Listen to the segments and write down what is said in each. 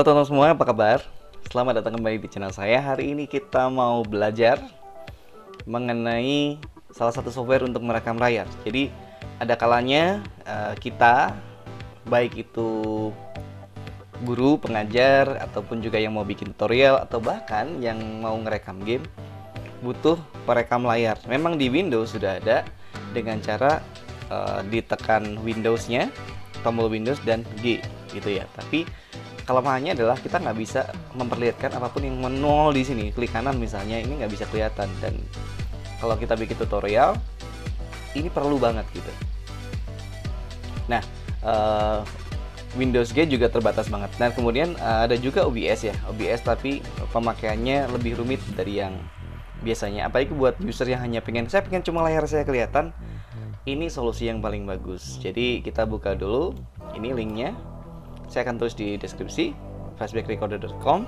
Halo teman-teman semua, apa kabar? Selamat datang kembali di channel saya. Hari ini kita mau belajar mengenai salah satu software untuk merekam layar. Jadi ada kalanya kita, baik itu guru, pengajar, ataupun juga yang mau bikin tutorial, atau bahkan yang mau ngerekam game, butuh perekam layar. Memang di Windows sudah ada dengan cara ditekan Windows-nya, tombol Windows dan G gitu ya. Tapi kelemahannya adalah kita nggak bisa memperlihatkan apapun yang menol di sini. Klik kanan misalnya, ini nggak bisa kelihatan. Dan kalau kita bikin tutorial, ini perlu banget gitu. Nah, Windows G juga terbatas banget. Nah, kemudian ada juga OBS ya, OBS tapi pemakaiannya lebih rumit dari yang biasanya. Apalagi buat user yang hanya saya pengen cuma layar saya kelihatan. Ini solusi yang paling bagus. Jadi kita buka dulu, ini linknya. Saya akan tulis di deskripsi flashbackrecorder.com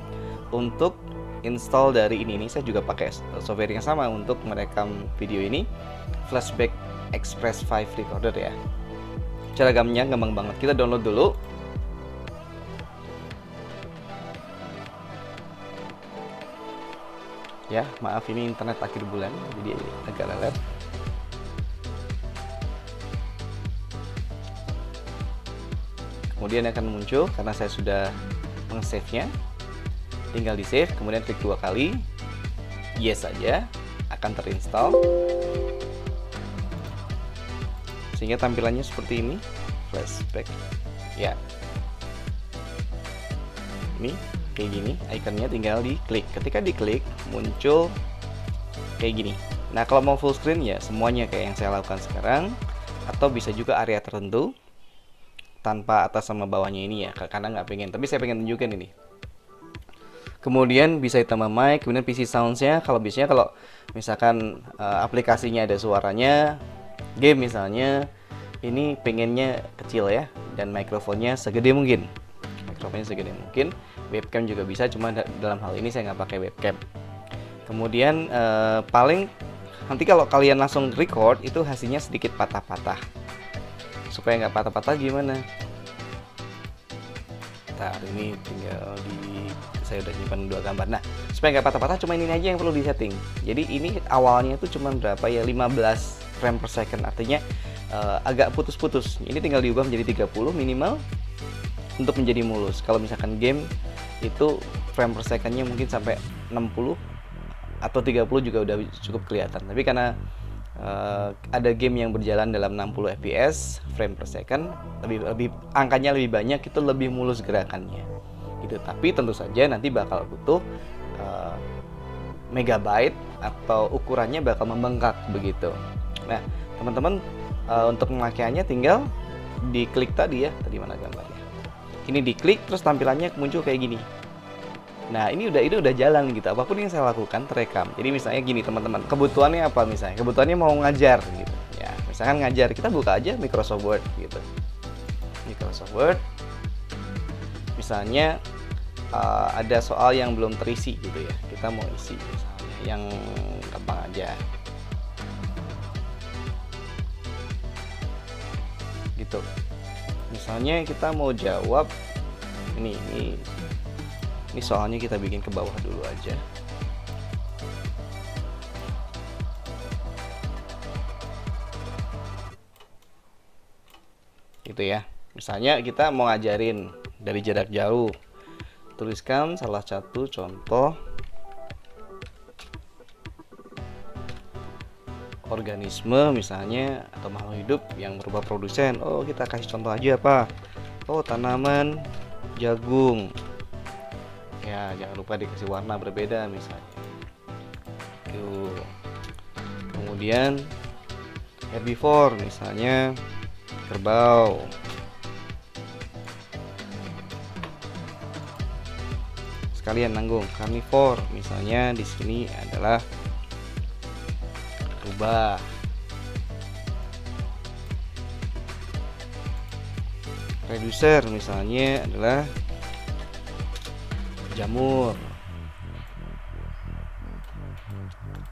untuk install dari ini. Saya juga pakai software yang sama untuk merekam video ini, Flashback Express 5 Recorder ya. Cara gampangnya gampang banget. Kita download dulu. Ya, maaf ini internet akhir bulan jadi agak lelet. Kemudian akan muncul karena saya sudah meng-save-nya. Tinggal di save, kemudian klik 2 kali. Yes saja, akan terinstall. Sehingga tampilannya seperti ini. Flashback. Ya. Ini kayak gini, ikonnya tinggal diklik. Ketika diklik, muncul kayak gini. Nah, kalau mau full screen ya semuanya kayak yang saya lakukan sekarang, atau bisa juga area tertentu tanpa atas sama bawahnya ini ya, karena nggak pengen, tapi saya pengen tunjukin ini. Kemudian bisa ditambah mic, kemudian PC sounds-nya. Kalau biasanya kalau misalkan aplikasinya ada suaranya, game misalnya, ini pengennya kecil ya, dan mikrofonnya segede mungkin. Mikrofonnya segede mungkin. Webcam juga bisa, cuma dalam hal ini saya nggak pakai webcam. Kemudian paling nanti kalau kalian langsung record itu hasilnya sedikit patah-patah. Supaya nggak patah-patah gimana? Ntar ini tinggal saya udah nyimpan 2 gambar. Nah, supaya nggak patah-patah cuma ini aja yang perlu disetting. Jadi ini awalnya tuh cuma berapa ya, 15 frame per second, artinya agak putus-putus. Ini tinggal diubah menjadi 30 minimal untuk menjadi mulus. Kalau misalkan game itu frame per secondnya mungkin sampai 60 atau 30 juga udah cukup kelihatan. Tapi karena ada game yang berjalan dalam 60 fps frame per second, lebih angkanya lebih banyak, itu lebih mulus gerakannya gitu. Tapi tentu saja nanti bakal butuh megabyte atau ukurannya bakal membengkak begitu. Nah, teman-teman untuk pemakaiannya tinggal diklik tadi mana gambarnya, ini diklik terus tampilannya muncul kayak gini. Nah, ini udah jalan gitu. Apapun yang saya lakukan terekam. Jadi misalnya gini teman-teman, kebutuhannya apa misalnya? Kebutuhannya mau ngajar gitu. Ya, misalkan ngajar, kita buka aja Microsoft Word gitu. Microsoft Word. Misalnya ada soal yang belum terisi gitu ya. Kita mau isi misalnya yang gampang aja. Gitu. Misalnya kita mau jawab ini soalnya kita bikin ke bawah dulu aja. Gitu ya. Misalnya kita mau ngajarin dari jarak jauh. Tuliskan salah satu contoh organisme misalnya atau makhluk hidup yang berupa produsen. Oh, kita kasih contoh aja apa? Oh, tanaman jagung. Ya, jangan lupa dikasih warna berbeda misalnya. Tuh. Kemudian herbivore misalnya kerbau. Sekalian nanggung. Carnivore misalnya di sini adalah rubah. Reducer misalnya adalah jamur.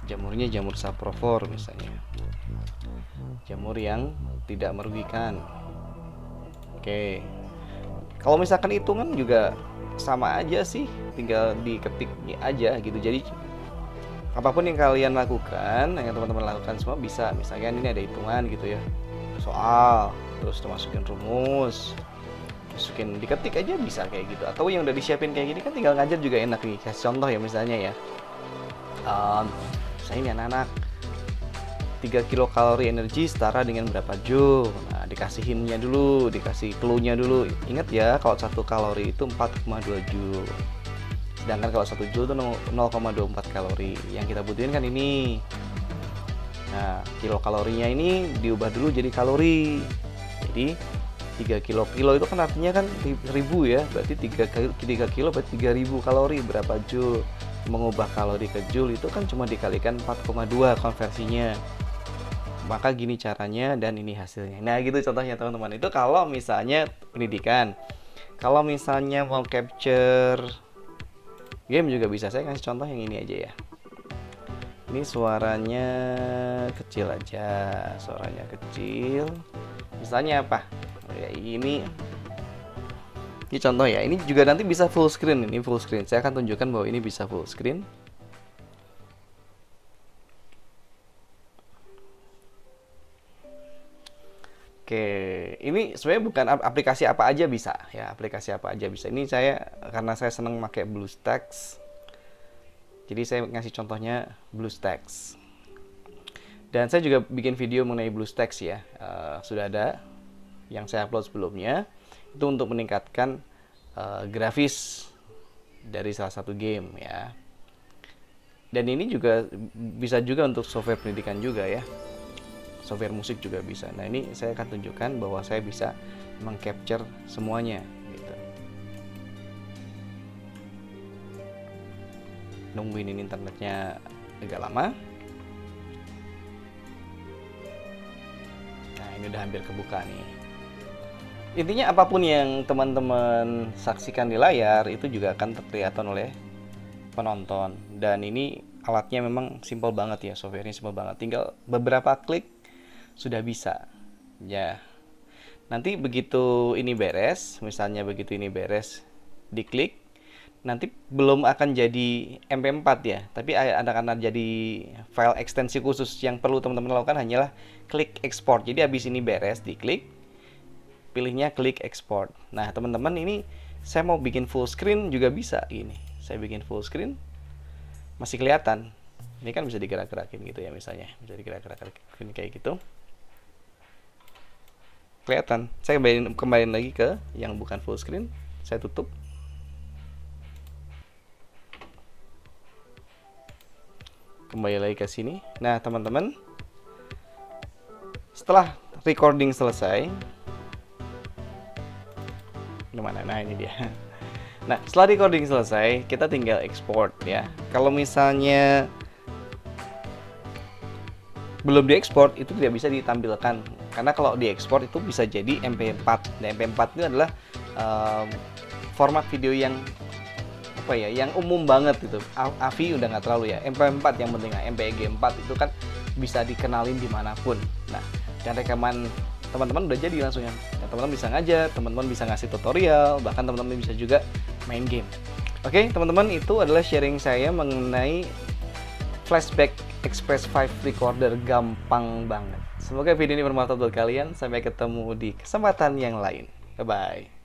Jamurnya jamur sapropor misalnya. Jamur yang tidak merugikan. Oke. Kalau misalkan hitungan juga sama aja sih, tinggal diketik aja gitu. Jadi apapun yang kalian lakukan, yang teman-teman lakukan semua bisa. Misalkan ini ada hitungan gitu ya, soal, terus masukin rumus, masukin diketik aja bisa kayak gitu. Atau yang udah disiapin kayak gini kan tinggal ngajar juga enak nih. Kasih contoh ya misalnya ya, saya ini anak-anak 3 kilokalori energi setara dengan berapa joule. Nah, dikasihinnya dulu, dikasih clue-nya dulu. Ingat ya, kalau 1 kalori itu 4,2 joule. Sedangkan kalau 1 joule itu 0,24 kalori. Yang kita butuhin kan ini. Nah, kilokalorinya ini diubah dulu jadi kalori. Jadi 3 kilo itu kan artinya kan 1000 ya. Berarti 3 kilo berarti 3000 kalori. Berapa joule? Mengubah kalori ke joule itu kan cuma dikalikan 4,2 konversinya. Maka gini caranya dan ini hasilnya. Nah gitu contohnya teman-teman. Itu kalau misalnya pendidikan. Kalau misalnya mau capture game juga bisa. Saya kasih contoh yang ini aja ya. Ini suaranya kecil aja. Suaranya kecil. Misalnya apa? Ya ini contoh ya. Ini juga nanti bisa full screen. Ini full screen. Saya akan tunjukkan bahwa ini bisa full screen. Oke, ini sebenarnya bukan aplikasi apa aja bisa ya, aplikasi apa aja bisa. Ini saya karena saya senang pakai BlueStacks, jadi saya ngasih contohnya BlueStacks. Dan saya juga bikin video mengenai BlueStacks ya, sudah ada yang saya upload sebelumnya. Itu untuk meningkatkan grafis dari salah satu game ya. Dan ini juga bisa juga untuk software pendidikan juga ya. Software musik juga bisa. Nah ini saya akan tunjukkan bahwa saya bisa mengcapture semuanya gitu. Nungguin ini internetnya agak lama. Nah ini udah hampir kebuka nih. Intinya apapun yang teman-teman saksikan di layar itu juga akan terlihat oleh penonton. Dan ini alatnya memang simple banget ya, softwarenya simple banget. Tinggal beberapa klik sudah bisa ya. Nanti begitu ini beres, misalnya begitu ini beres diklik, nanti belum akan jadi MP4 ya, tapi akan jadi file ekstensi khusus. Yang perlu teman-teman lakukan hanyalah klik export. Jadi habis ini beres diklik, pilihnya klik export. Nah teman-teman, ini saya mau bikin full screen juga bisa. Ini saya bikin full screen masih kelihatan. Ini kan bisa digerak-gerakin gitu ya, misalnya bisa digerak-gerakin kayak gitu, kelihatan. Saya kembaliin lagi ke yang bukan full screen, saya tutup. Kembali lagi ke sini. Nah teman-teman, setelah recording selesai, gimana? Nah ini dia. Nah setelah recording selesai, kita tinggal export ya. Kalau misalnya belum diekspor, itu tidak bisa ditampilkan, karena kalau diekspor itu bisa jadi MP4. Nah, MP4 itu adalah format video yang apa ya, yang umum banget gitu. AVI udah nggak terlalu ya, MP4 yang penting. Nah, MPEG 4 itu kan bisa dikenalin dimanapun. Nah, dan rekaman teman-teman udah jadi langsung ya. Teman-teman bisa ngajar, teman-teman bisa ngasih tutorial, bahkan teman-teman bisa juga main game. Oke, teman-teman, itu adalah sharing saya mengenai Flashback Express 5 Recorder, gampang banget. Semoga video ini bermanfaat buat kalian. Sampai ketemu di kesempatan yang lain. Bye-bye.